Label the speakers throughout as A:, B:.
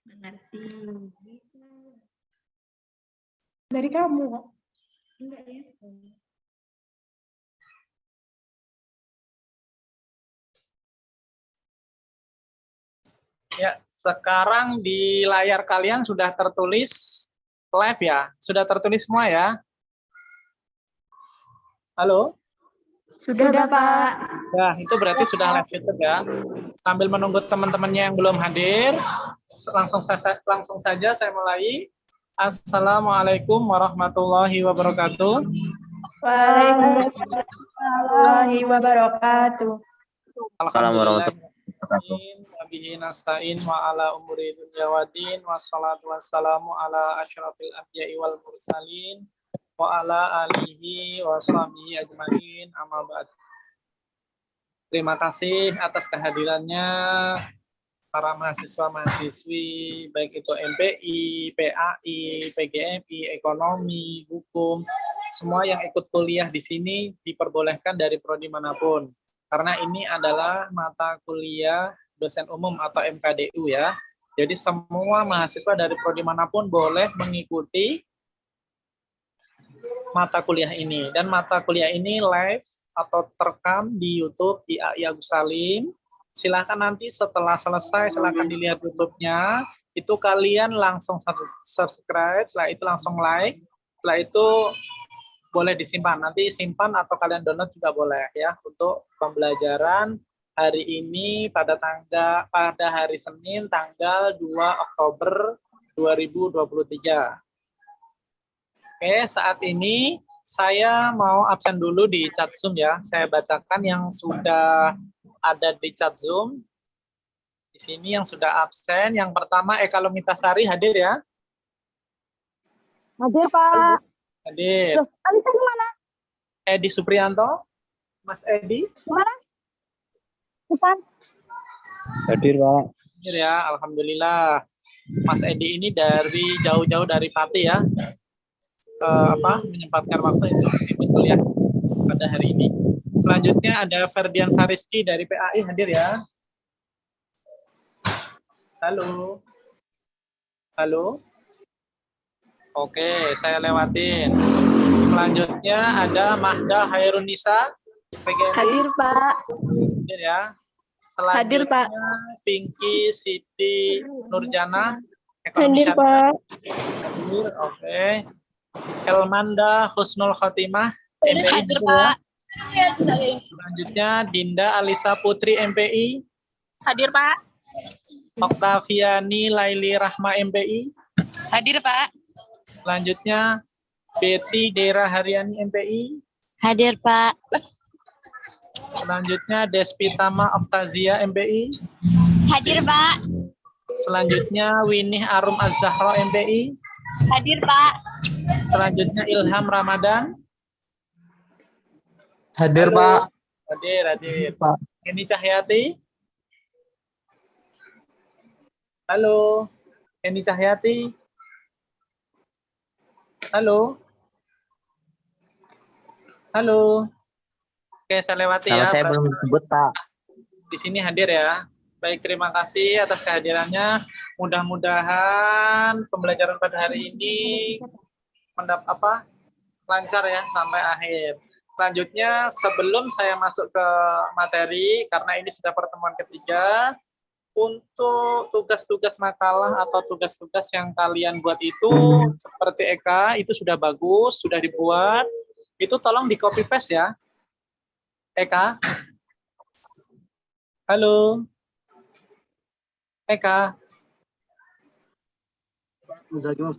A: Mengerti.
B: Dari kamu.
A: Enggak ya.
C: Ya, sekarang di layar kalian sudah tertulis live ya? Sudah tertulis semua ya? Halo?
A: Sudah, Bapak.
C: Ya, itu berarti sudah live YouTube ya. Sambil menunggu teman-temannya yang belum hadir, langsung saja saya mulai. Assalamualaikum warahmatullahi wabarakatuh.
B: Waalaikumsalam warahmatullahi wabarakatuh.
C: Alhamdulillah. Wabihi nasta'in wa ala umuri dunya waddin wassalatu wassalamu ala asyrafil anbiya'i wal mursalin wa ala alihi wa sahbihi ajmain amma ba'd. Terima kasih atas kehadirannya para mahasiswa-mahasiswi baik itu MPI, PAI, PGMI, ekonomi, hukum, semua yang ikut kuliah di sini diperbolehkan dari prodi manapun. Karena ini adalah mata kuliah dosen umum atau MKDU ya. Jadi semua mahasiswa dari prodi manapun boleh mengikuti mata kuliah ini. Dan mata kuliah ini live atau terekam di YouTube di AI Agus Salim. Silahkan nanti setelah selesai, silahkan dilihat YouTube-nya. Itu kalian langsung subscribe, setelah itu langsung like. Setelah itu boleh disimpan, nanti simpan atau kalian download juga boleh ya untuk pembelajaran hari ini pada hari Senin tanggal 2 Oktober 2023. Oke, saat ini saya mau absen dulu di chat Zoom ya. Saya bacakan yang sudah ada di chat Zoom. Di sini yang sudah absen, yang pertama Eka Lumitasari hadir ya?
B: Hadir, Pak.
C: Hadir.
B: Loh, Alisa gimana?
C: Edi Suprianto, Mas Edi.
B: Gimana? Depan.
D: Hadir, Pak.
C: Hadir ya, alhamdulillah. Mas Edi ini dari jauh-jauh dari Pati ya, menyempatkan waktu untuk ikut kuliah pada hari ini. Selanjutnya ada Ferdian Sariski dari PAI hadir ya. Halo. Halo. Oke, saya lewatin. Selanjutnya ada Mahda Hairunisa.
B: Hadir, Pak.
C: Hadir ya. Selanjutnya
B: Hadir, Pak.
C: Pinky Siti Nurjana.
B: Hadir, Pak.
C: Hadir, oke. Elmanda Husnul Khotimah. MPI
B: Hadir,
C: ya.
B: Pak.
C: Selanjutnya Dinda Alisa Putri MPI.
B: Hadir, Pak.
C: Oktaviani Laili Rahma MPI.
B: Hadir, Pak.
C: Selanjutnya Betty Dera Haryani MPI.
B: Hadir, Pak.
C: Selanjutnya Despitama Oktazia MPI.
B: Hadir, Pak.
C: Selanjutnya Winih Arum Az-Zahra MPI.
B: Hadir, Pak.
C: Selanjutnya Ilham Ramadan.
D: Hadir,
C: Halo.
D: Pak.
C: Hadir.
D: Pak.
C: Eni Cahyati. Halo. Eni Cahyati. Halo. Halo. Oke, saya lewati
D: Nama
C: ya.
D: saya belum disebut, Pak.
C: Di sini hadir ya. Baik, terima kasih atas kehadirannya. Mudah-mudahan pembelajaran pada hari ini lancar ya sampai akhir. Selanjutnya, sebelum saya masuk ke materi, karena ini sudah pertemuan ketiga, untuk tugas-tugas makalah atau tugas-tugas yang kalian buat itu seperti Eka itu sudah bagus, sudah dibuat. Itu tolong di copy paste ya. Eka. Halo. Eka.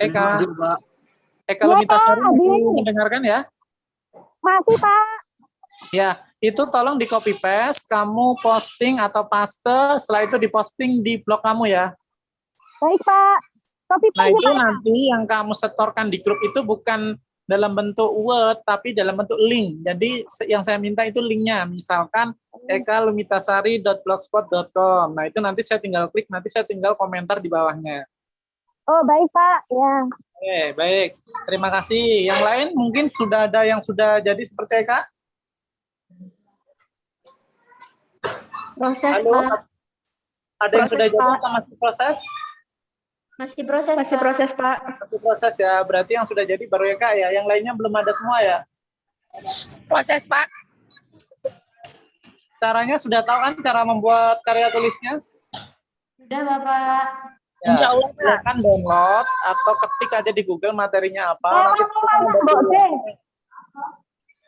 C: Eka. Eka Lumitasari mendengarkan ya?
B: Masih, Pak.
C: Ya, itu tolong di copy paste, kamu posting atau paste, setelah itu diposting di blog kamu ya.
B: Baik, Pak. Copy
C: Nah,
B: paste,
C: itu
B: Pak.
C: nanti yang kamu setorkan di grup itu bukan dalam bentuk Word, tapi dalam bentuk link. Jadi yang saya minta itu linknya, misalkan ekalumitasari.blogspot.com. Nah, itu nanti saya tinggal klik, nanti saya tinggal komentar di bawahnya.
B: Oh, baik, Pak. Ya.
C: Oke, baik. Terima kasih. Yang lain mungkin sudah ada yang sudah jadi seperti Eka?
A: Proses,
C: Halo,
A: Pak.
C: ada yang sudah
A: Proses,
C: jadi
A: Pak.
C: atau masih proses?
A: Masih proses, Pak.
C: Masih proses ya, berarti yang sudah jadi baru ya Kak ya, yang lainnya belum ada semua ya?
B: Proses, Pak.
C: Caranya sudah tahu kan cara membuat karya tulisnya?
A: Sudah, Bapak.
C: Ya,
B: Insya Allah, Pak.
C: silakan download atau ketik aja di Google materinya apa. Nanti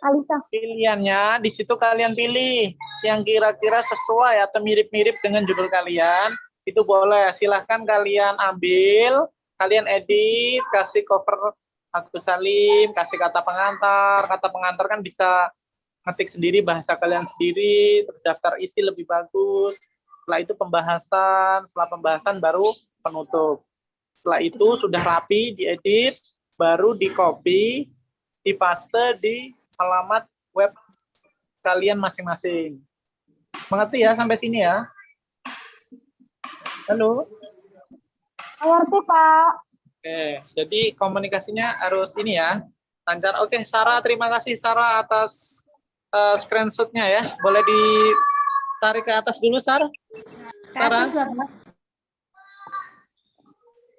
B: Alisa.
C: pilihannya di situ kalian pilih yang kira-kira sesuai atau mirip-mirip dengan judul kalian. Itu boleh, silahkan kalian ambil, kalian edit, kasih cover Agus Salim, kasih kata pengantar. Kata pengantar kan bisa ngetik sendiri bahasa kalian sendiri, terus daftar isi lebih bagus. Setelah itu pembahasan, setelah pembahasan baru penutup. Setelah itu sudah rapi, diedit, baru di copy, dipaste di alamat web kalian masing-masing. Mengerti ya sampai sini ya? Halo?
B: Ngerti, Pak.
C: Oke, jadi komunikasinya harus ini ya, lancar. Oke, Sarah, terima kasih Sarah atas screenshot-nya ya. Boleh ditarik ke atas dulu, Sarah.
A: Ke atas,
C: Sarah,
A: Bapak.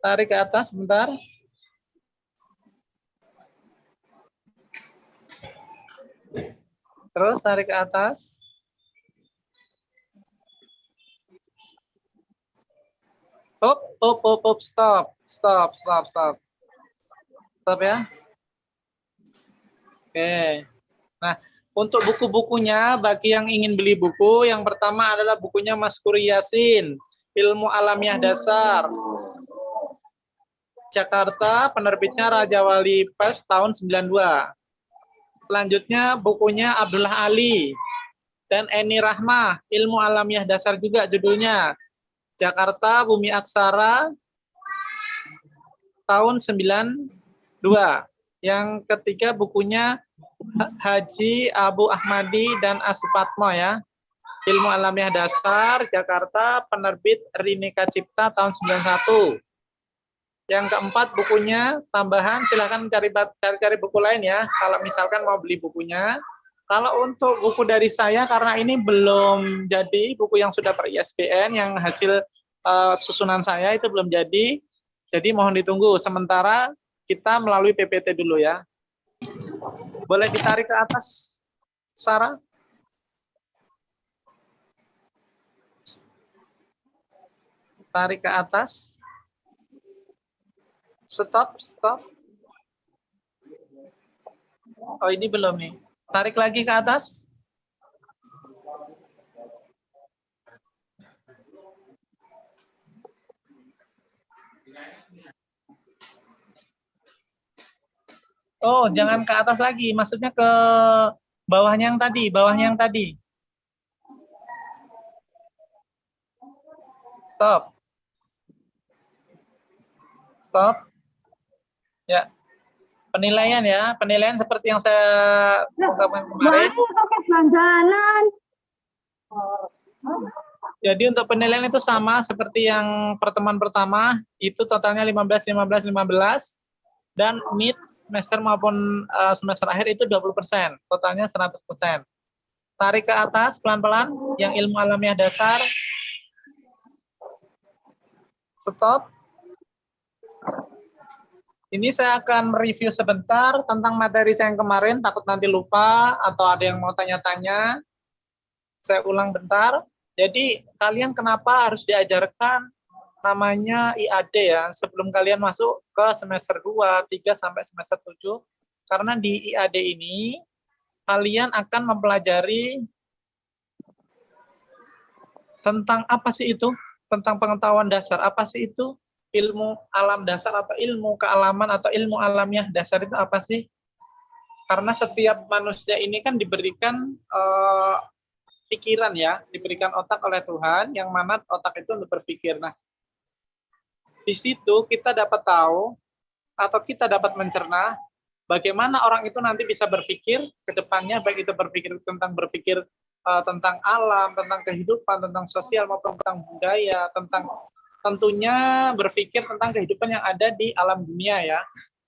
C: tarik ke atas sebentar. Terus tarik ke atas. Stop. Stop ya. Oke. Nah, untuk buku-bukunya, bagi yang ingin beli buku, yang pertama adalah bukunya Mas Kuri Yasin, Ilmu Alamiah Dasar. Jakarta, penerbitnya Raja Wali Press tahun 92. Selanjutnya bukunya Abdullah Ali dan Eni Rahmah, Ilmu Alamiah Dasar juga judulnya. Jakarta, Bumi Aksara, tahun 92. Yang ketiga bukunya Haji Abu Ahmadi dan Asupatmo ya. Ilmu Alamiah Dasar, Jakarta, penerbit Rinika Cipta tahun 91. Yang keempat bukunya tambahan, silahkan cari buku lain ya. Kalau misalkan mau beli bukunya. Kalau untuk buku dari saya, karena ini belum jadi, buku yang sudah per ISBN, yang hasil susunan saya itu belum jadi. Jadi mohon ditunggu. Sementara kita melalui PPT dulu ya. Boleh ditarik ke atas, Sarah? Tarik ke atas. Stop. Oh, ini belum nih. Tarik lagi ke atas. Oh, jangan ke atas lagi. Maksudnya ke bawahnya yang tadi. Stop. Ya. Penilaian seperti yang saya ungkapkan kemarin.
B: pakai belanjanan.
C: Jadi untuk penilaian itu sama seperti yang pertemuan pertama, itu totalnya 15, dan mid semester maupun semester akhir itu 20%, totalnya 100%. Tarik ke atas pelan-pelan, yang ilmu alamiah dasar. Stop. Ini saya akan mereview sebentar tentang materi saya yang kemarin, takut nanti lupa atau ada yang mau tanya-tanya. Saya ulang bentar. Jadi kalian kenapa harus diajarkan namanya IAD ya sebelum kalian masuk ke semester 2, 3 sampai semester 7? Karena di IAD ini kalian akan mempelajari tentang apa sih itu? Tentang pengetahuan dasar. Apa sih itu? Ilmu alam dasar atau ilmu kealaman atau ilmu alamiah dasar itu apa sih? Karena setiap manusia ini kan diberikan pikiran ya, diberikan otak oleh Tuhan, yang mana otak itu untuk berpikir. Nah, di situ kita dapat tahu atau kita dapat mencerna bagaimana orang itu nanti bisa berpikir ke depannya, baik itu berpikir tentang alam, tentang kehidupan, tentang sosial maupun tentang budaya, tentang tentunya berpikir tentang kehidupan yang ada di alam dunia ya,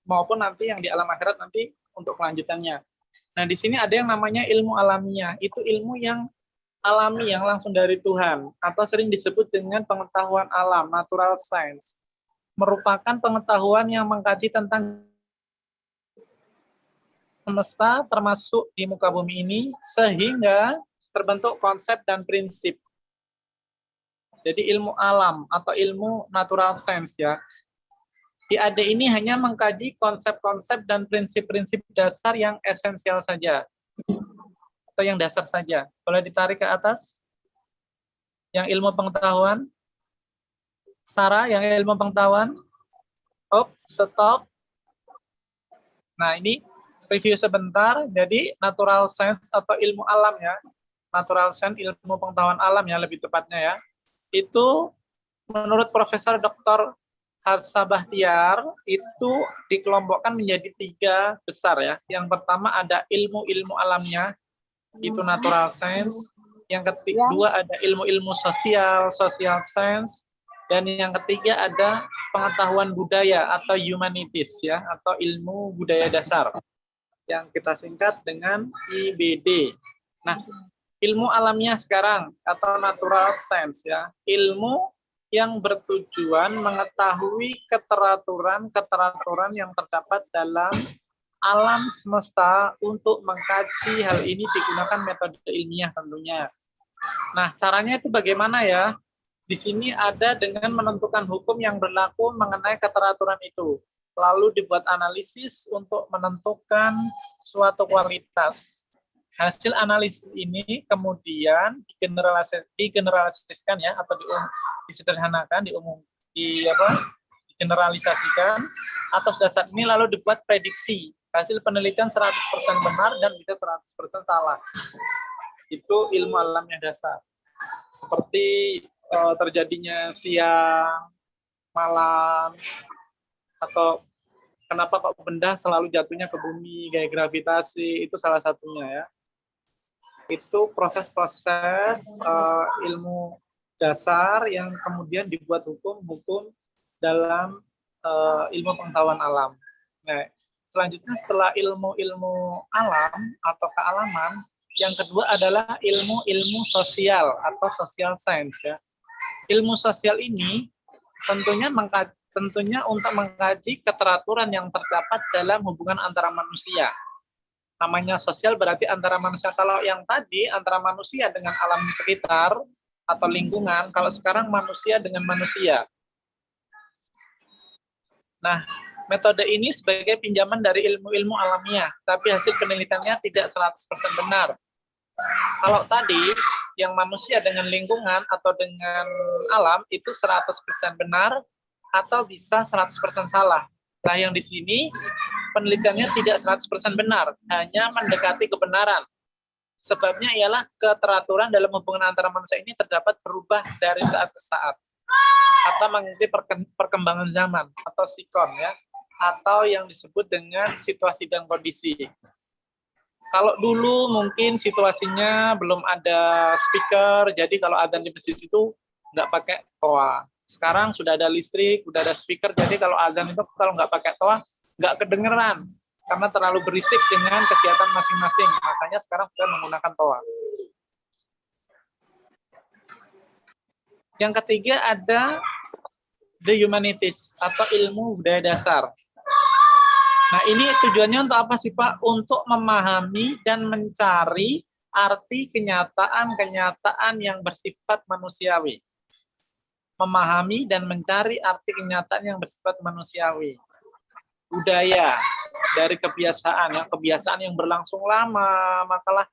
C: maupun nanti yang di alam akhirat nanti untuk kelanjutannya. Nah, di sini ada yang namanya ilmu alamiah. Itu ilmu yang alami yang langsung dari Tuhan, atau sering disebut dengan pengetahuan alam, natural science, merupakan pengetahuan yang mengkaji tentang semesta termasuk di muka bumi ini, sehingga terbentuk konsep dan prinsip. Jadi ilmu alam atau ilmu natural science ya. IAD ini hanya mengkaji konsep-konsep dan prinsip-prinsip dasar yang esensial saja. Atau yang dasar saja. Boleh ditarik ke atas? Yang ilmu pengetahuan? Sarah, yang ilmu pengetahuan? Oh, stop. Nah, ini review sebentar. Jadi, natural science atau ilmu alam ya. Natural science, ilmu pengetahuan alam ya, lebih tepatnya ya. Itu menurut Profesor Dr. Harsa Bahtiar itu dikelompokkan menjadi 3 besar ya. Yang pertama ada ilmu-ilmu alamnya, itu natural science. Yang kedua ada ilmu-ilmu sosial, social science. Dan yang ketiga ada pengetahuan budaya atau humanities ya, atau ilmu budaya dasar yang kita singkat dengan IBD. Nah, ilmu alamnya sekarang atau natural science ya, ilmu yang bertujuan mengetahui keteraturan yang terdapat dalam alam semesta. Untuk mengkaji hal ini digunakan metode ilmiah tentunya. Nah, caranya itu bagaimana ya? Di sini ada dengan menentukan hukum yang berlaku mengenai keteraturan itu. Lalu dibuat analisis untuk menentukan suatu kualitas. Hasil analisis ini kemudian digeneralisasikan ya, atau disederhanakan, digeneralisasikan. Atas dasar ini lalu dibuat prediksi. Hasil penelitian 100% benar dan bisa 100% salah. Itu ilmu alam yang dasar. Seperti terjadinya siang, malam, atau kenapa kok benda selalu jatuhnya ke bumi, gaya gravitasi, itu salah satunya ya. Itu proses-proses ilmu dasar yang kemudian dibuat hukum dalam ilmu pengetahuan alam. Nah, selanjutnya setelah ilmu-ilmu alam atau kealaman, yang kedua adalah ilmu-ilmu sosial atau social science ya. Ilmu sosial ini tentunya untuk mengkaji keteraturan yang terdapat dalam hubungan antara manusia. Namanya sosial berarti antara manusia. Kalau yang tadi antara manusia dengan alam sekitar atau lingkungan, kalau sekarang manusia dengan manusia. Nah, metode ini sebagai pinjaman dari ilmu-ilmu alamiah, tapi hasil penelitiannya tidak 100% benar. Kalau tadi yang manusia dengan lingkungan atau dengan alam itu 100% benar atau bisa 100% salah. Nah, yang di sini penelitiannya tidak 100% benar, hanya mendekati kebenaran. Sebabnya ialah keteraturan dalam hubungan antara manusia ini terdapat berubah dari saat ke saat, atau mengikuti perkembangan zaman, atau sikon ya, atau yang disebut dengan situasi dan kondisi. Kalau dulu mungkin situasinya belum ada speaker, jadi kalau adzan di masjid itu nggak pakai toa. Sekarang sudah ada listrik, sudah ada speaker, jadi kalau azan itu kalau nggak pakai toa, nggak kedengeran, karena terlalu berisik dengan kegiatan masing-masing. Makanya sekarang sudah menggunakan toa. Yang ketiga ada the humanities, atau ilmu budaya dasar. Nah, ini tujuannya untuk apa sih Pak? Untuk memahami dan mencari arti kenyataan-kenyataan yang bersifat manusiawi. Memahami dan mencari arti kenyataan yang bersifat manusiawi. Budaya dari kebiasaan yang berlangsung lama, makalah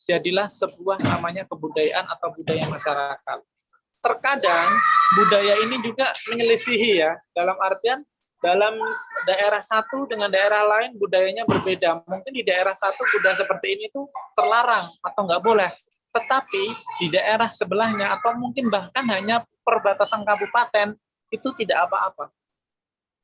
C: jadilah sebuah namanya kebudayaan atau budaya masyarakat. Terkadang budaya ini juga menyelisihi ya, dalam artian dalam daerah satu dengan daerah lain budayanya berbeda. Mungkin di daerah satu budaya seperti ini tuh terlarang atau nggak boleh. Tetapi di daerah sebelahnya atau mungkin bahkan hanya perbatasan kabupaten itu tidak apa-apa.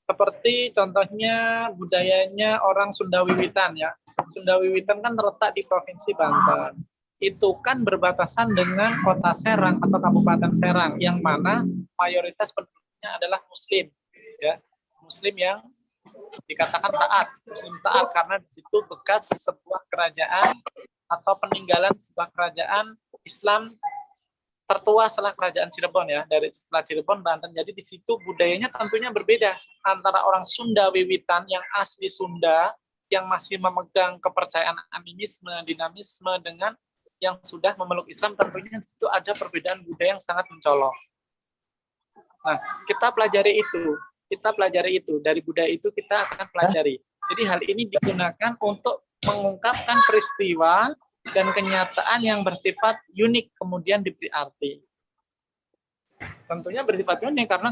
C: Seperti contohnya budayanya orang Sunda Wiwitan ya. Sunda Wiwitan kan terletak di Provinsi Banten. Itu kan berbatasan dengan Kota Serang atau Kabupaten Serang, yang mana mayoritas penduduknya adalah Muslim ya. Muslim yang dikatakan taat, Muslim taat, karena di situ bekas sebuah kerajaan atau peninggalan sebuah kerajaan Islam tertua setelah kerajaan Cirebon ya, dari setelah Cirebon Banten. Jadi di situ budayanya tentunya berbeda antara orang Sunda Wiwitan yang asli Sunda yang masih memegang kepercayaan animisme, dinamisme dengan yang sudah memeluk Islam. Tentunya di situ ada perbedaan budaya yang sangat mencolok. Nah, kita pelajari itu. Kita pelajari itu. Dari budaya itu kita akan pelajari. Jadi hal ini digunakan untuk mengungkapkan peristiwa dan kenyataan yang bersifat unik kemudian diberi arti. Tentunya bersifat unik karena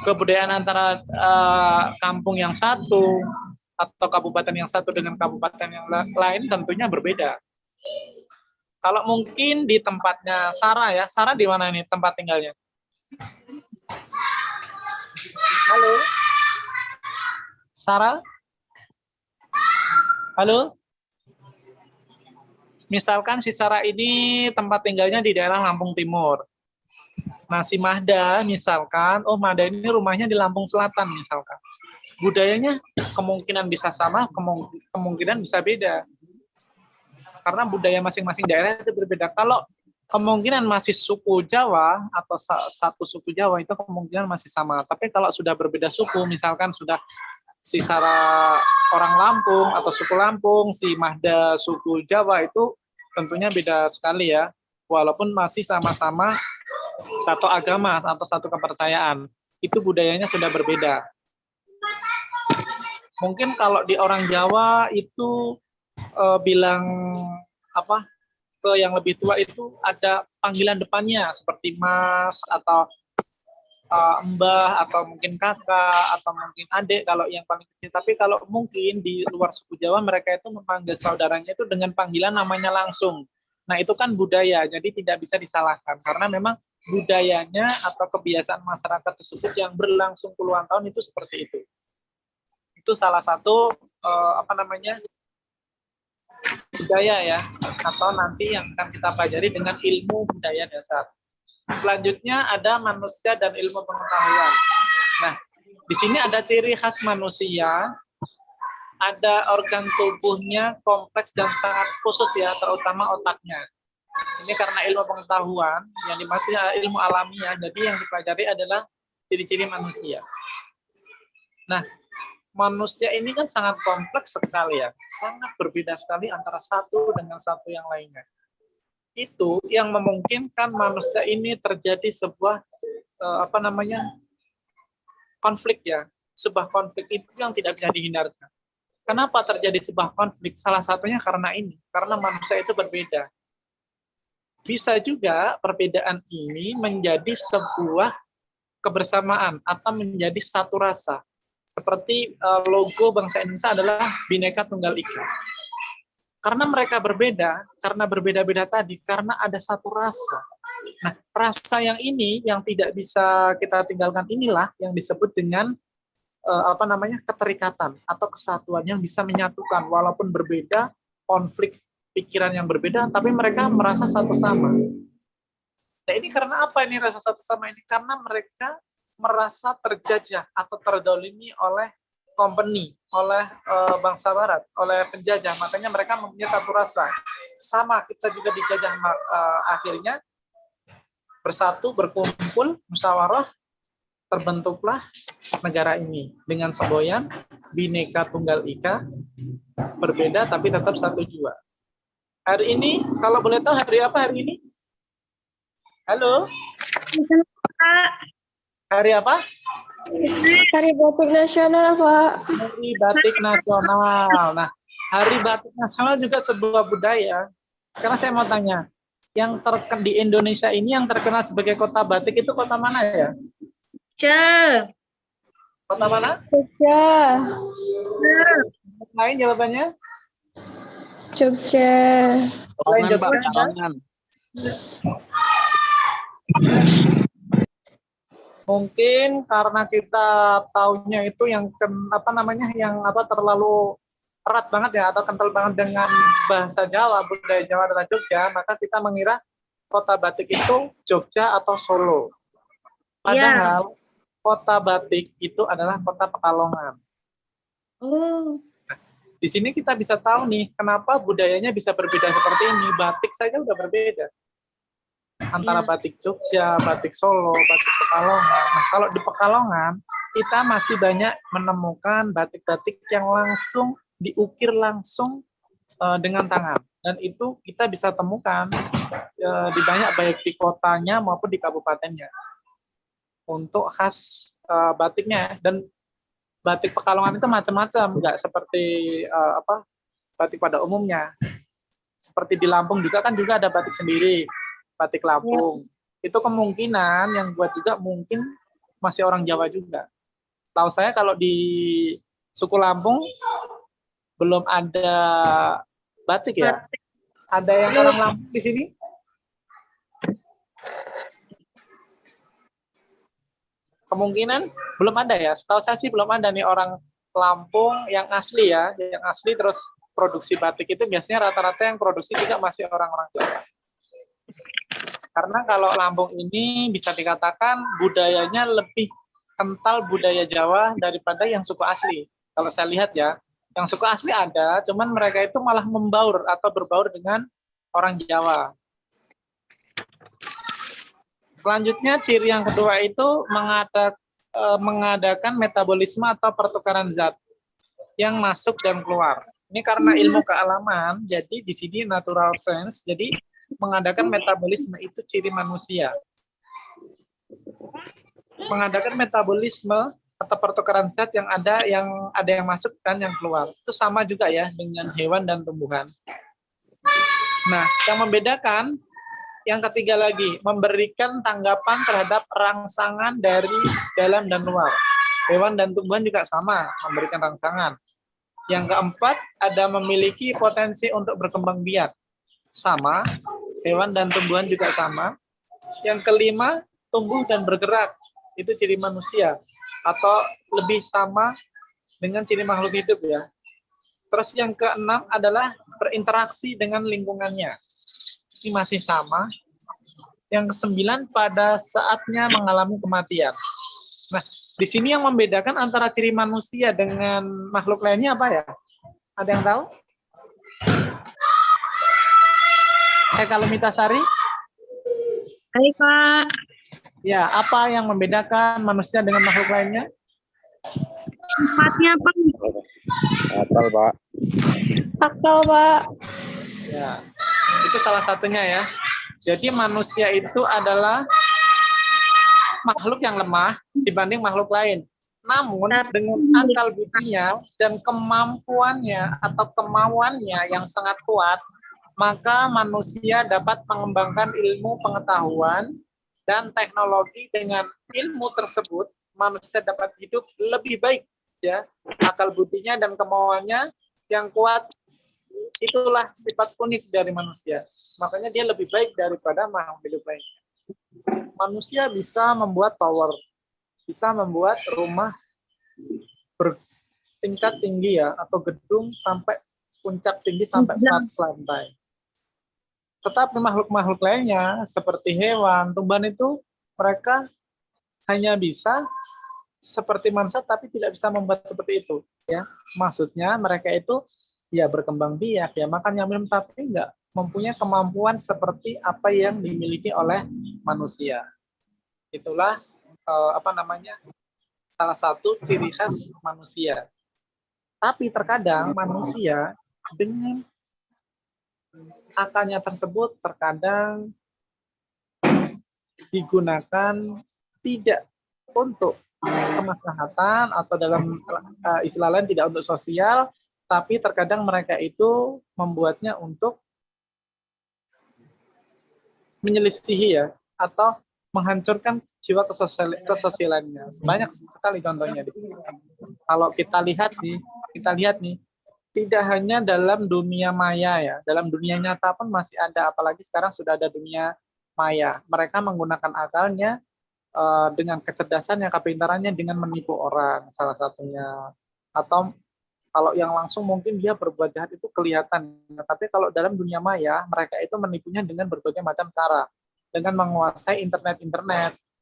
C: kebudayaan antara kampung yang satu atau kabupaten yang satu dengan kabupaten yang lain tentunya berbeda. Kalau mungkin di tempatnya Sarah ya, Sarah di mana nih tempat tinggalnya? Halo, Sarah? Halo? Misalkan si Sarah ini tempat tinggalnya di daerah Lampung Timur. Nah, si Mahda misalkan, Mahda ini rumahnya di Lampung Selatan misalkan. Budayanya kemungkinan bisa sama, kemungkinan bisa beda. Karena budaya masing-masing daerah itu berbeda. Kalau kemungkinan masih suku Jawa atau satu suku Jawa itu kemungkinan masih sama. Tapi kalau sudah berbeda suku, misalkan sudah si Sarah orang Lampung atau suku Lampung, si Mahda suku Jawa itu tentunya beda sekali ya. Walaupun masih sama-sama satu agama atau satu kepercayaan, itu budayanya sudah berbeda. Mungkin kalau di orang Jawa itu bilang apa ke yang lebih tua itu ada panggilan depannya seperti Mas atau Mbah atau mungkin kakak atau mungkin adik kalau yang paling kecil. Tapi kalau mungkin di luar suku Jawa mereka itu memanggil saudaranya itu dengan panggilan namanya langsung. Nah itu kan budaya, jadi tidak bisa disalahkan karena memang budayanya atau kebiasaan masyarakat tersebut yang berlangsung puluhan tahun itu seperti itu. Itu salah satu budaya ya, atau nanti yang akan kita pelajari dengan ilmu budaya dasar. Selanjutnya ada manusia dan ilmu pengetahuan. Nah, di sini ada ciri khas manusia, ada organ tubuhnya kompleks dan sangat khusus ya, terutama otaknya. Ini karena ilmu pengetahuan, yang dimaksud ilmu alamiah, jadi yang dipelajari adalah ciri-ciri manusia. Nah, manusia ini kan sangat kompleks sekali ya, sangat berbeda sekali antara satu dengan satu yang lainnya. Itu yang memungkinkan manusia ini terjadi sebuah konflik ya, sebuah konflik itu yang tidak bisa dihindarkan. Kenapa terjadi sebuah konflik? Salah satunya karena manusia itu berbeda. Bisa juga perbedaan ini menjadi sebuah kebersamaan atau menjadi satu rasa. Seperti logo bangsa Indonesia adalah Bhinneka Tunggal Ika. Karena mereka berbeda, karena berbeda-beda tadi, karena ada satu rasa. Nah, rasa yang ini yang tidak bisa kita tinggalkan inilah yang disebut dengan keterikatan atau kesatuan yang bisa menyatukan walaupun berbeda, konflik pikiran yang berbeda, tapi mereka merasa satu sama. Nah, ini karena apa ini rasa satu sama ini? Karena mereka merasa terjajah atau terdolimi oleh company, oleh bangsa barat, oleh penjajah. Makanya mereka mempunyai satu rasa. Sama, kita juga dijajah, akhirnya bersatu, berkumpul, musyawarah, terbentuklah negara ini dengan semboyan Bhinneka Tunggal Ika, berbeda tapi tetap satu jua. Hari ini, kalau boleh tahu hari apa hari ini? Halo? Hari apa?
B: Hari Batik Nasional, Pak.
C: Hari Batik Nasional. Nah, Hari Batik Nasional juga sebuah budaya. Karena saya mau tanya, yang di Indonesia ini yang terkenal sebagai kota batik itu kota mana ya? Kota mana?
B: Jogja.
C: Lain jawabannya?
B: Jogja.
C: Selain Jogja. Mungkin karena kita taunya itu yang terlalu erat banget ya atau kental banget dengan bahasa Jawa, budaya Jawa adalah Jogja, maka kita mengira kota batik itu Jogja atau Solo. Padahal kota batik itu adalah kota Pekalongan.
A: Oh.
C: Di sini kita bisa tahu nih, kenapa budayanya bisa berbeda seperti ini. Batik saja udah berbeda. Antara batik Jogja, batik Solo, batik Pekalongan. Nah, kalau di Pekalongan, kita masih banyak menemukan batik-batik yang langsung diukir langsung dengan tangan. Dan itu kita bisa temukan di banyak, baik di kotanya maupun di kabupatennya. Untuk khas batiknya. Dan batik Pekalongan itu macam-macam, nggak seperti batik pada umumnya. Seperti di Lampung juga kan juga ada batik sendiri, batik Lampung. Itu kemungkinan yang buat juga mungkin masih orang Jawa juga. Setahu saya kalau di suku Lampung belum ada batik ya. Ada yang orang Lampung di sini? Kemungkinan belum ada ya. Setahu saya sih belum ada nih orang Lampung yang asli ya, yang asli terus produksi batik itu biasanya rata-rata yang produksi juga masih orang-orang Jawa. Karena kalau Lampung ini bisa dikatakan budayanya lebih kental budaya Jawa daripada yang suku asli. Kalau saya lihat ya, yang suku asli ada, cuman mereka itu malah membaur atau berbaur dengan orang Jawa. Selanjutnya ciri yang kedua itu mengadakan metabolisme atau pertukaran zat yang masuk dan keluar. Ini karena ilmu kealaman, jadi di sini natural science, jadi mengadakan metabolisme itu ciri manusia. Mengadakan metabolisme atau pertukaran zat yang ada yang masuk dan yang keluar. Itu sama juga ya dengan hewan dan tumbuhan. Nah, yang membedakan yang ketiga lagi, memberikan tanggapan terhadap rangsangan dari dalam dan luar. Hewan dan tumbuhan juga sama, memberikan rangsangan. Yang keempat, ada memiliki potensi untuk berkembang biak. Sama, hewan dan tumbuhan juga sama. Yang kelima, tumbuh dan bergerak. Itu ciri manusia. Atau lebih sama dengan ciri makhluk hidup ya. Terus yang keenam adalah berinteraksi dengan lingkungannya. Ini masih sama. Yang kesembilan, pada saatnya mengalami kematian. Nah, di sini yang membedakan antara ciri manusia dengan makhluk lainnya apa ya? Ada yang tahu? Kalau Mitasari?
A: Hai, Pak.
C: Ya, apa yang membedakan manusia dengan makhluk lainnya?
A: Sifatnya, Pak.
D: Akal, Pak.
B: Akal, Pak.
C: Ya, itu salah satunya ya. Jadi manusia itu adalah makhluk yang lemah dibanding makhluk lain. Namun dengan akal budinya dan kemampuannya atau kemauannya yang sangat kuat, maka manusia dapat mengembangkan ilmu pengetahuan dan teknologi. Dengan ilmu tersebut, manusia dapat hidup lebih baik ya. Akal budinya dan kemauannya yang kuat, itulah sifat unik dari manusia. Makanya dia lebih baik daripada makhluk hidup lainnya. Manusia bisa membuat tower, bisa membuat rumah bertingkat tinggi ya, atau gedung sampai puncak tinggi sampai 100 lantai. Tetapi makhluk-makhluk lainnya seperti hewan, tumbuhan itu mereka hanya bisa seperti manusia tapi tidak bisa membuat seperti itu ya. Maksudnya mereka itu ya berkembang biak ya, makan yang minum, tapi enggak mempunyai kemampuan seperti apa yang dimiliki oleh manusia. Itulah salah satu ciri khas manusia. Tapi terkadang manusia dengan akalnya tersebut terkadang digunakan tidak untuk kemaslahatan atau dalam istilah lain tidak untuk sosial, tapi terkadang mereka itu membuatnya untuk menyelisihi ya, atau menghancurkan jiwa kesosialannya. Banyak sekali contohnya di sini. Kalau kita lihat nih, tidak hanya dalam dunia maya ya, dalam dunia nyata pun masih ada, apalagi sekarang sudah ada dunia maya. Mereka menggunakan akalnya dengan kecerdasannya, kepintarannya dengan menipu orang salah satunya. Atau kalau yang langsung mungkin dia berbuat jahat itu kelihatan. Tapi kalau dalam dunia maya, mereka itu menipunya dengan berbagai macam cara. Dengan menguasai internet,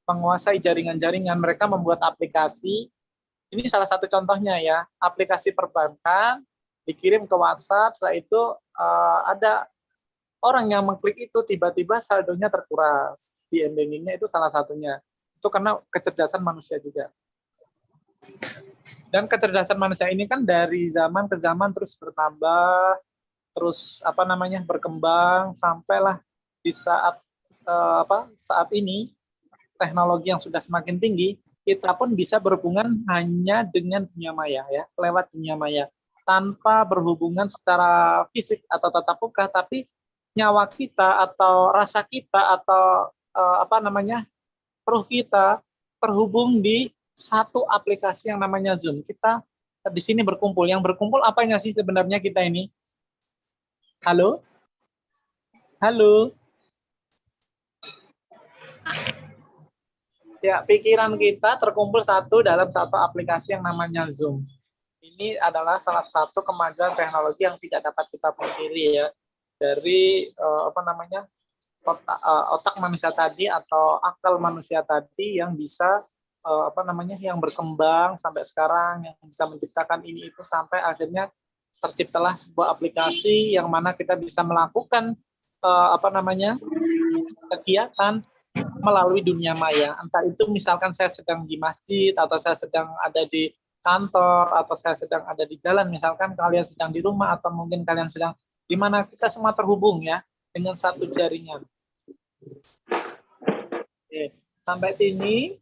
C: menguasai jaringan-jaringan, mereka membuat aplikasi. Ini salah satu contohnya ya, aplikasi perbankan dikirim ke WhatsApp, setelah itu ada orang yang mengklik itu tiba-tiba saldonya terkuras di endingnya, itu salah satunya. Itu karena kecerdasan manusia juga. Dan kecerdasan manusia ini kan dari zaman ke zaman terus bertambah, terus berkembang sampailah di saat ini teknologi yang sudah semakin tinggi, kita pun bisa berhubungan hanya dengan dunia maya ya, lewat dunia maya, tanpa berhubungan secara fisik atau tatap muka, tapi nyawa kita atau rasa kita atau ruh kita terhubung di satu aplikasi yang namanya Zoom. Kita di sini berkumpul. Yang berkumpul apanya sih sebenarnya kita ini? Halo? Halo? Ya, pikiran kita terkumpul dalam satu aplikasi yang namanya Zoom. Ini adalah salah satu kemajuan teknologi yang tidak dapat kita pungkiri ya. Dari otak manusia tadi atau akal manusia tadi yang bisa yang berkembang sampai sekarang, yang bisa menciptakan ini itu sampai akhirnya terciptalah sebuah aplikasi yang mana kita bisa melakukan kegiatan melalui dunia maya. Entah itu misalkan saya sedang di masjid, atau saya sedang ada di kantor, atau saya sedang ada di jalan, misalkan kalian sedang di rumah, atau mungkin kalian sedang di mana, kita semua terhubung ya dengan satu jaringan. Oke, sampai sini.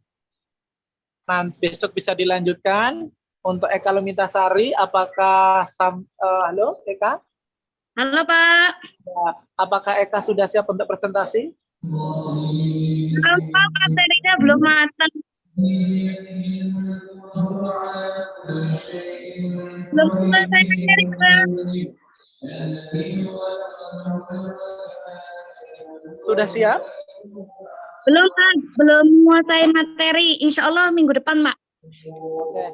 C: Nah, besok bisa dilanjutkan. Untuk Eka Lumitasari, apakah halo Eka?
A: Halo Pak.
C: Ya, apakah Eka sudah siap untuk presentasi?
A: Halo Pak, materinya belum matang. Belum selesai materi Pak.
C: Sudah siap?
A: Belum Pak, belum menguasai materi. Insya Allah minggu depan Pak.
C: Oke.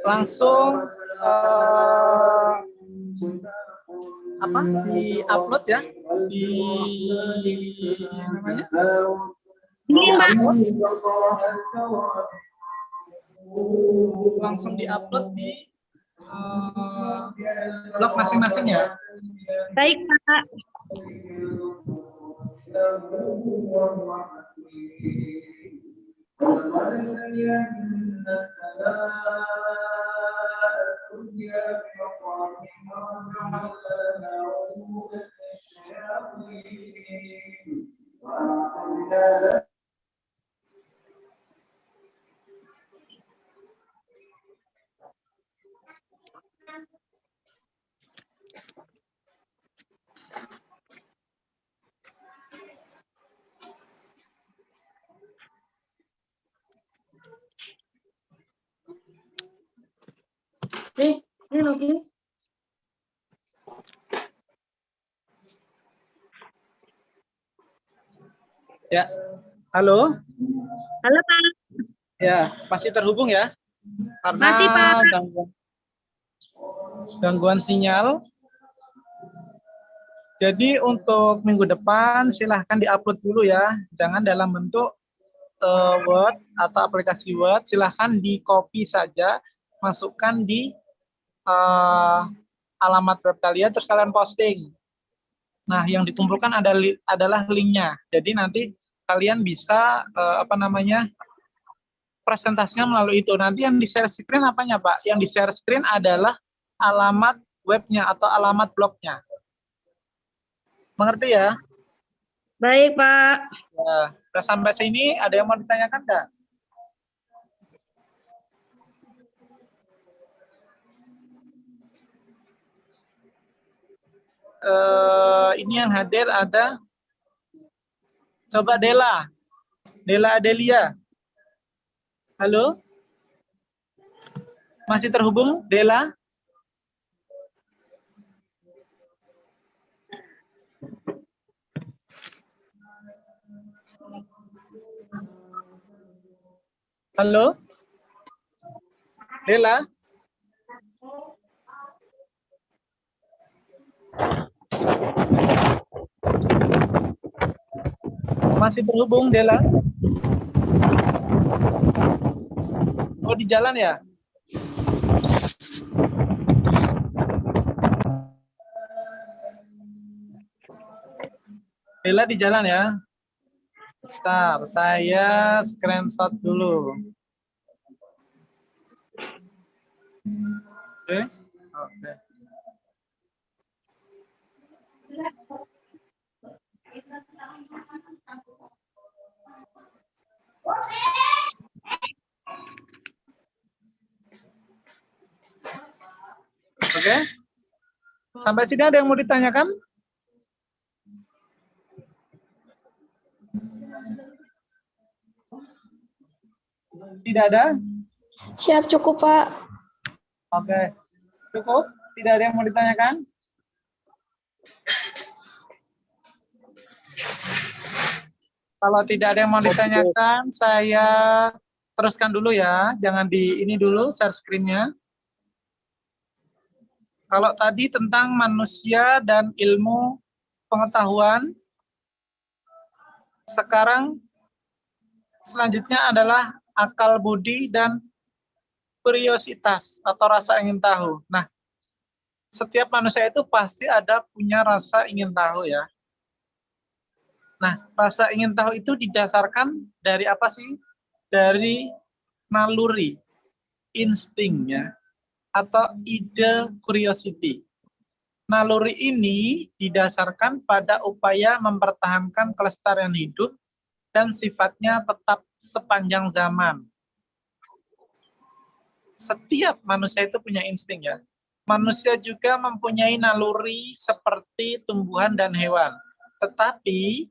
C: Langsung di-upload ya? Langsung di-upload di blog masing-masing ya?
A: Baik Pak. Ini login.
C: Ya, halo.
A: Halo Pak.
C: Ya, masih terhubung ya? Karena
A: Masih Pak.
C: Gangguan sinyal. Jadi untuk minggu depan silahkan diupload dulu ya. Jangan dalam bentuk Word atau aplikasi Word. Silahkan di copy saja, masukkan di alamat web kalian, terus kalian posting. Nah, yang dikumpulkan adalah linknya. Jadi nanti kalian bisa presentasinya melalui itu. Nanti yang di share screen apanya Pak? Yang di share screen adalah alamat webnya atau alamat blognya. Mengerti ya?
A: Baik Pak.
C: Ya, sampai sini ada yang mau ditanyakan nggak? Ini yang hadir ada, coba Dela Adelia. Halo, masih terhubung Dela? Halo, Dela? Masih terhubung Dela? Oh, di jalan ya? Bella di jalan ya. Bentar, saya screenshot dulu. Oke. Oke. Oke. Sampai sini ada yang mau ditanyakan? Tidak ada?
B: Siap cukup, Pak.
C: Oke. Cukup? Tidak ada yang mau ditanyakan? Kalau tidak ada yang mau ditanyakan, saya teruskan dulu ya. Jangan di ini dulu, share screen-nya. Kalau tadi tentang manusia dan ilmu pengetahuan, sekarang selanjutnya adalah akal budi dan kuriositas atau rasa ingin tahu. Nah, setiap manusia itu pasti ada punya rasa ingin tahu ya. Nah, rasa ingin tahu itu didasarkan dari apa sih? Dari naluri, insting ya, atau ide curiosity. Naluri ini didasarkan pada upaya mempertahankan kelestarian hidup dan sifatnya tetap sepanjang zaman. Setiap manusia itu punya insting ya. Manusia juga mempunyai naluri seperti tumbuhan dan hewan. Tetapi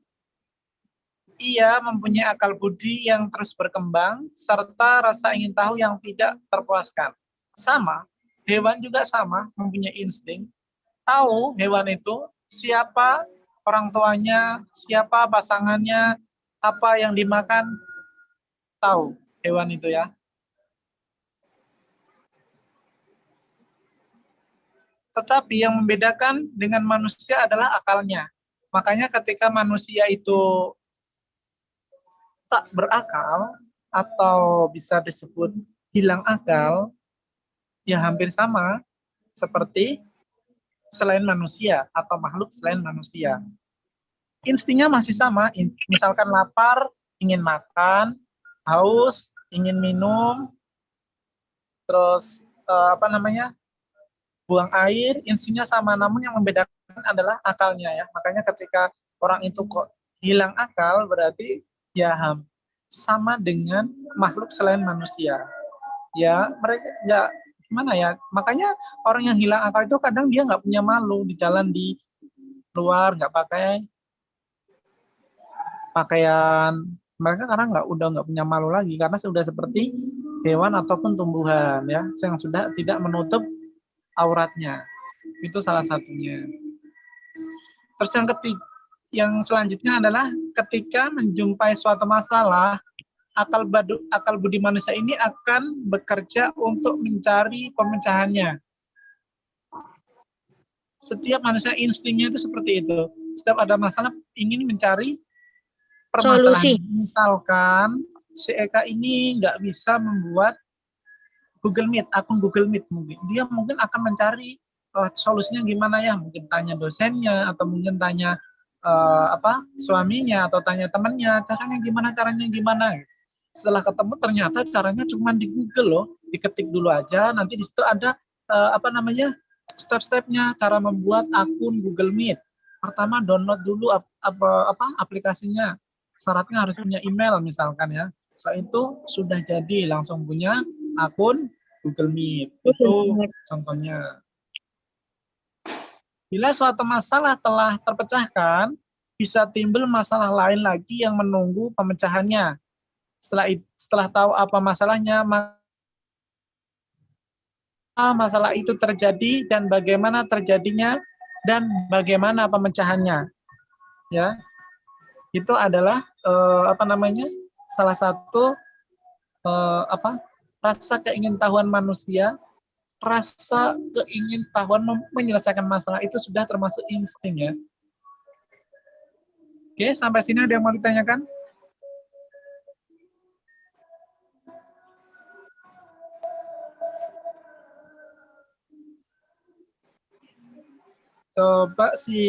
C: ia mempunyai akal budi yang terus berkembang serta rasa ingin tahu yang tidak terpuaskan. Sama, hewan juga sama, mempunyai insting. Tahu hewan itu siapa orang tuanya, siapa pasangannya, apa yang dimakan, tahu hewan itu ya. Tetapi yang membedakan dengan manusia adalah akalnya. Makanya ketika manusia itu tak berakal atau bisa disebut hilang akal, ya hampir sama seperti selain manusia atau makhluk selain manusia. Instingnya masih sama, misalkan lapar, ingin makan, haus, ingin minum, terus buang air, instingnya sama, namun yang membedakan adalah akalnya ya. Makanya ketika orang itu kok hilang akal, berarti ya sama dengan makhluk selain manusia. Ya, mereka nggak gimana ya. Makanya orang yang hilang akal itu kadang dia nggak punya malu di jalan di luar, nggak pakai pakaian mereka karena udah nggak punya malu lagi karena sudah seperti hewan ataupun tumbuhan ya yang sudah tidak menutup auratnya. Itu salah satunya. Terus yang selanjutnya adalah ketika menjumpai suatu masalah, akal budi manusia ini akan bekerja untuk mencari pemecahannya. Setiap manusia instingnya itu seperti itu. Setiap ada masalah ingin mencari permasalahan.
A: Solusi.
C: Misalkan si Eka ini nggak bisa membuat Google Meet, akun Google Meet mungkin. Dia mungkin akan mencari solusinya gimana ya, mungkin tanya dosennya atau mungkin tanya suaminya atau tanya temannya, caranya gimana. Setelah ketemu ternyata caranya cuma di Google loh, diketik dulu aja, nanti di situ ada step-stepnya cara membuat akun Google Meet. Pertama download dulu aplikasinya. Syaratnya harus punya email misalkan ya. Setelah itu sudah jadi langsung punya akun Google Meet. Itu contohnya. Bila suatu masalah telah terpecahkan, bisa timbul masalah lain lagi yang menunggu pemecahannya. Setelah tahu apa masalahnya, masalah itu terjadi dan bagaimana terjadinya dan bagaimana pemecahannya. Ya. Itu adalah salah satu rasa keingintahuan manusia, rasa keingintahuan menyelesaikan masalah itu sudah termasuk insting ya. Oke, sampai sini ada yang mau ditanyakan? Coba si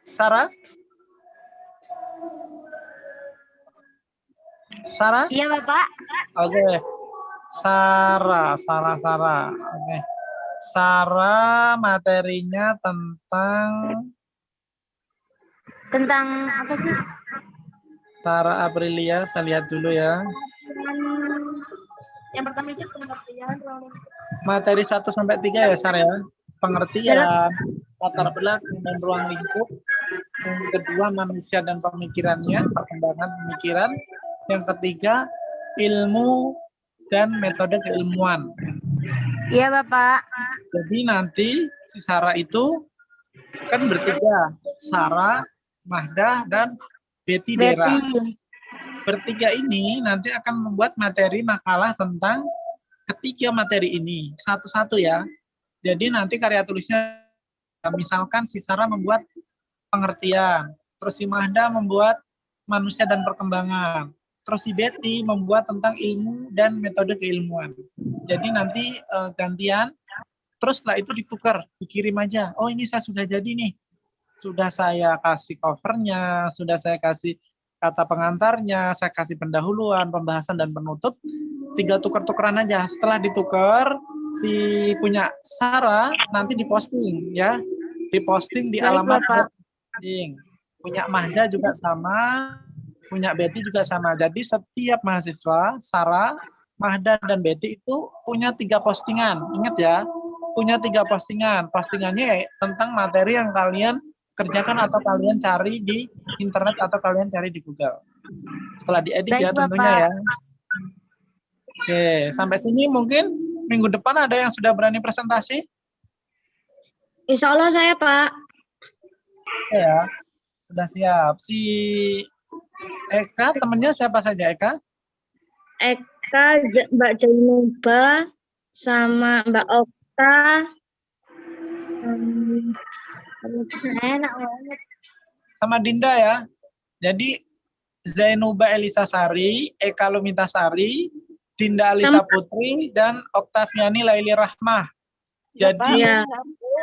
C: Sarah? Sarah?
A: Iya, Bapak.
C: Oke. Sarah. Oke. Sarah materinya tentang
A: Apa sih?
C: Sarah Aprilia, saya lihat dulu ya.
A: Yang pertama itu pengertian.
C: Materi 1 sampai 3 ya, Sarah ya. Pengertian, latar belakang dan ruang lingkup. Yang kedua, manusia dan pemikirannya, perkembangan pemikiran. Yang ketiga, ilmu dan metode keilmuan.
A: Iya, Bapak.
C: Jadi nanti si Sarah itu kan bertiga, Sarah, Mahda, dan Betty Dera. Bertiga ini nanti akan membuat materi makalah tentang ketiga materi ini, satu-satu ya. Jadi nanti karya tulisnya, misalkan si Sarah membuat pengertian, terus si Mahda membuat manusia dan perkembangan, terus si Betty membuat tentang ilmu dan metode keilmuan. Jadi nanti gantian, terus setelah itu ditukar, dikirim aja. Oh ini saya sudah jadi nih, sudah saya kasih covernya, sudah saya kasih kata pengantarnya, saya kasih pendahuluan, pembahasan, dan penutup. Tinggal tuker-tukeran aja. Setelah ditukar, si punya Sarah nanti diposting ya, diposting di alamat posting. Punya Mahda juga sama, punya Betty juga sama. Jadi setiap mahasiswa Sarah, Mahda, dan Betty itu punya 3 postingan. Ingat ya, punya 3 postingan. Postingannya tentang materi yang kalian kerjakan atau kalian cari di internet atau kalian cari di Google. Setelah diedit ya tentunya ya. Oke, sampai sini mungkin minggu depan ada yang sudah berani presentasi?
A: Insya Allah saya, Pak.
C: Ya, sudah siap. Si Eka, temennya siapa saja Eka?
A: Eka, Mbak Jainuba, sama Mbak Okta. Enak banget.
C: Sama Dinda ya. Jadi Zainuba Elisa Sari, Eka Lumita Sari, Dinda Alisa Putri, dan Oktaviani Laili Rahmah. Jadi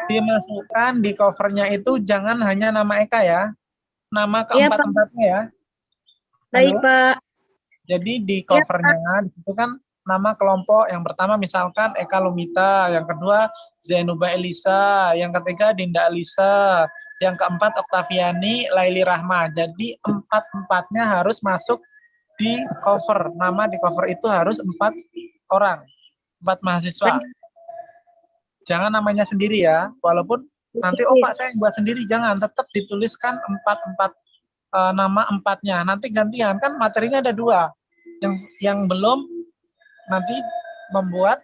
C: dimasukkan di covernya itu jangan hanya nama Eka ya, nama keempat-empatnya ya.
A: Baik, Pak.
C: Jadi di covernya itu kan nama kelompok. Yang pertama misalkan Eka Lumita, yang kedua Zainuba Elisa, yang ketiga Dinda Alisa, yang keempat Oktaviani Laili Rahmah. Jadi 4-empatnya harus masuk di cover. Nama di cover itu harus 4 orang, 4 mahasiswa. Jangan namanya sendiri ya, walaupun nanti Pak saya buat sendiri, jangan, tetap dituliskan 4 nama 4-nya. Nanti gantian, kan materinya ada 2. Yang belum nanti membuat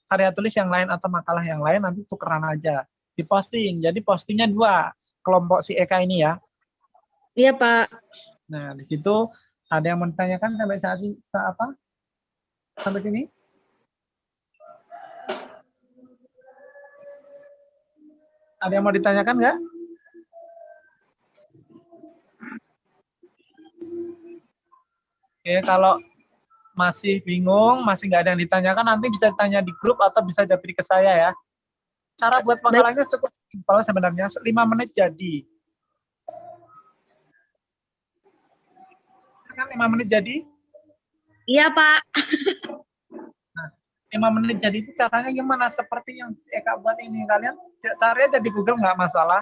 C: karya tulis yang lain atau makalah yang lain nanti tukeran aja, diposting. Jadi postingnya 2 kelompok si Eka ini ya.
A: Iya, Pak.
C: Nah, di situ ada yang menanyakan sampai saat ini apa? Sampai sini? Ada yang mau ditanyakan nggak? Oke, kalau masih bingung, masih nggak ada yang ditanyakan, nanti bisa tanya di grup atau bisa japri ke saya ya. Cara buat makalahnya cukup simpel sebenarnya, 5 menit jadi. Kan 5 menit jadi?
A: Iya, Pak.
C: Nah, 5 menit jadi itu caranya gimana? Seperti yang Eka buat ini, kalian cari aja di Google, nggak masalah.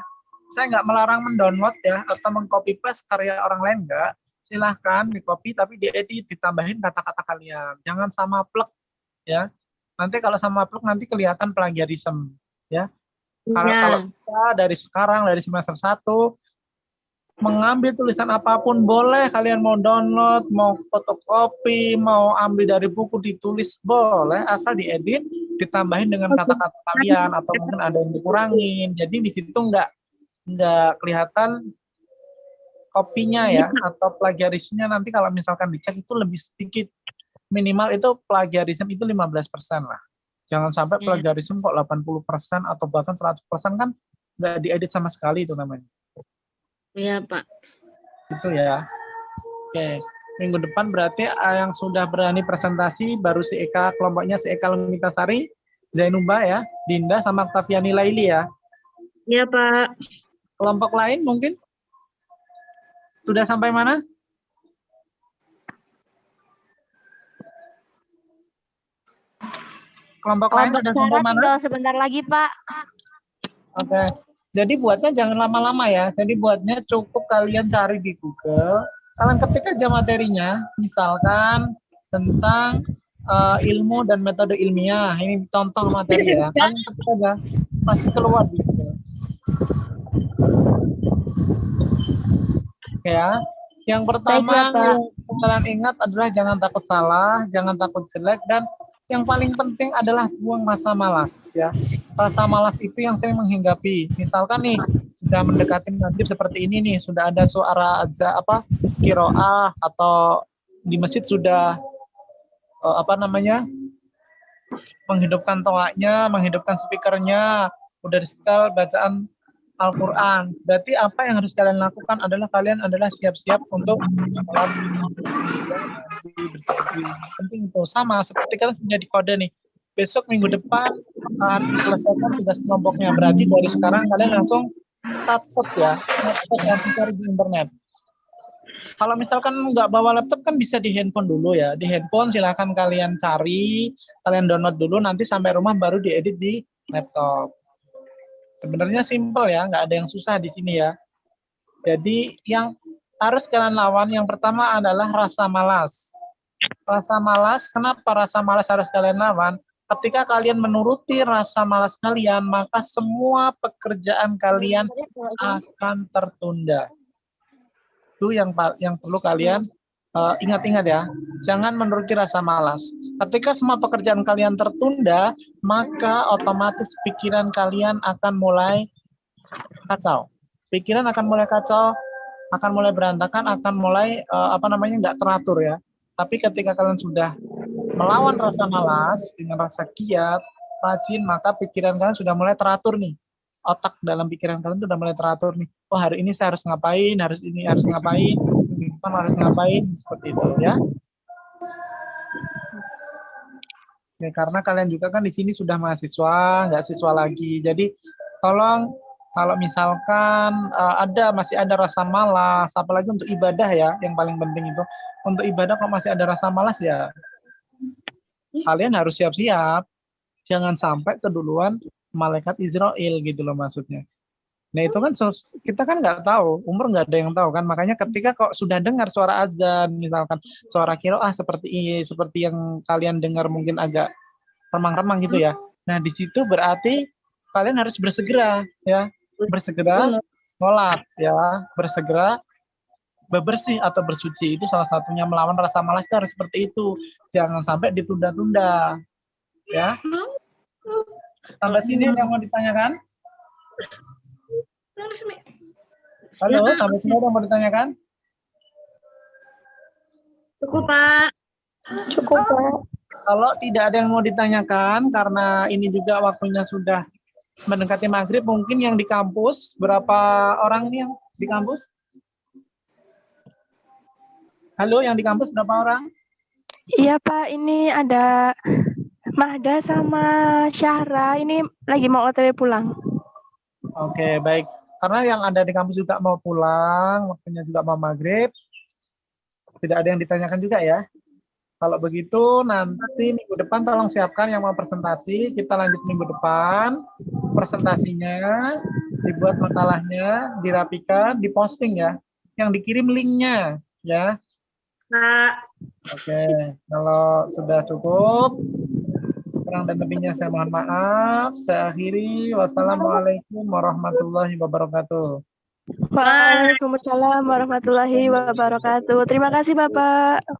C: Saya nggak melarang mendownload ya, atau mengcopy paste karya orang lain, nggak. Silahkan di-copy tapi diedit, ditambahin kata-kata kalian. Jangan sama plek ya. Nanti kalau sama plek nanti kelihatan plagiarisme ya. Kalau bisa dari sekarang, dari semester 1 mengambil tulisan apapun boleh, kalian mau download, mau fotokopi, mau ambil dari buku ditulis boleh, asal diedit, ditambahin dengan kata-kata kalian atau mungkin ada yang dikurangin. Jadi di situ nggak kelihatan kopinya ya, atau plagiarismenya. Nanti kalau misalkan dicek itu lebih sedikit, minimal itu plagiarisme itu 15% lah. Jangan sampai plagiarisme kok 80% atau bahkan 100% kan nggak diedit sama sekali itu namanya.
A: Iya, Pak.
C: Itu ya. Oke, minggu depan berarti yang sudah berani presentasi baru si Eka, kelompoknya si Eka Lumita Sari, Zainuba ya, Dinda sama Oktaviani Laili ya.
A: Iya, Pak.
C: Kelompok lain mungkin? Sudah sampai mana? Kelompok lain
E: Kelompok
C: sudah sampai
E: Sarah
C: mana?
E: tinggal sebentar lagi, Pak.
C: Oke. Jadi buatnya jangan lama-lama ya. Jadi buatnya cukup kalian cari di Google. Kalian ketik aja materinya. Misalkan tentang ilmu dan metode ilmiah. Ini contoh materi ya. Kalian ketik aja. Pasti keluar di Google. Oke ya. Yang pertama
E: Baiklah, Pak.
C: yang kalian ingat adalah jangan takut salah, jangan takut jelek, dan yang paling penting adalah buang rasa malas ya. Rasa malas itu yang sering menghinggapi. Misalkan nih sudah mendekati maghrib seperti ini nih, sudah ada suara qiraah atau di masjid sudah menghidupkan toanya, menghidupkan speakernya, udah di-setel bacaan Al-Quran. Berarti apa yang harus kalian lakukan adalah kalian siap-siap untuk sholat bersih. Penting itu sama seperti kalian sudah di kode nih. Besok minggu depan harus diselesaikan tugas kelompoknya. Berarti dari sekarang kalian langsung start langsung cari di internet. Kalau misalkan nggak bawa laptop kan bisa di handphone dulu ya. Di handphone silahkan kalian cari, kalian download dulu, nanti sampai rumah baru diedit di laptop. Sebenarnya simpel ya, nggak ada yang susah di sini ya. Jadi yang harus kalian lawan yang pertama adalah rasa malas. Rasa malas, kenapa rasa malas harus kalian lawan? Ketika kalian menuruti rasa malas kalian, maka semua pekerjaan kalian akan tertunda. Itu yang perlu kalian ingat-ingat ya. Jangan menuruti rasa malas. Ketika semua pekerjaan kalian tertunda, maka otomatis pikiran kalian akan mulai kacau. Pikiran akan mulai kacau, akan mulai berantakan, akan mulai nggak teratur ya. Tapi ketika kalian sudah melawan rasa malas dengan rasa giat, rajin, maka pikiran kalian sudah mulai teratur nih. Otak dalam pikiran kalian sudah mulai teratur nih. Oh, hari ini saya harus ngapain, harus ngapain, harus ngapain, seperti itu ya. Ya, karena kalian juga kan di sini sudah mahasiswa, nggak siswa lagi. Jadi tolong kalau misalkan masih ada rasa malas, apalagi untuk ibadah ya, yang paling penting itu untuk ibadah kalau masih ada rasa malas ya, kalian harus siap-siap. Jangan sampai keduluan malaikat Israel gitu loh maksudnya. Nah itu kan kita kan nggak tahu, umur nggak ada yang tahu kan. Makanya ketika kok sudah dengar suara azan, misalkan suara qiraah seperti yang kalian dengar mungkin agak remang-remang gitu ya. Nah di situ berarti kalian harus bersegera ya, bersegera sholat ya, bersegera bebersih atau bersuci. Itu salah satunya melawan rasa malas itu harus seperti itu. Jangan sampai ditunda-tunda ya. Sampai sini ada yang mau ditanyakan? Halo, sampai sini ada yang mau ditanyakan?
A: Cukup, Pak.
B: Cukup, Pak.
C: Kalau tidak ada yang mau ditanyakan, karena ini juga waktunya sudah mendekati maghrib, mungkin yang di kampus, berapa orang nih yang di kampus? Halo, yang di kampus berapa orang?
E: Iya, Pak. Ini ada Mahda sama Syahra. Ini lagi mau OTW pulang.
C: Oke, baik. Karena yang ada di kampus juga mau pulang, waktunya juga mau maghrib. Tidak ada yang ditanyakan juga ya. Kalau begitu nanti minggu depan tolong siapkan yang mau presentasi. Kita lanjut minggu depan. Presentasinya, dibuat makalahnya, dirapikan, diposting ya. Yang dikirim linknya ya.
A: Pak.
C: Oke, kalau sudah cukup, kurang dan lebihnya saya mohon maaf. Saya akhiri. Wassalamualaikum warahmatullahi wabarakatuh.
E: Waalaikumsalam warahmatullahi wabarakatuh. Terima kasih, Bapak.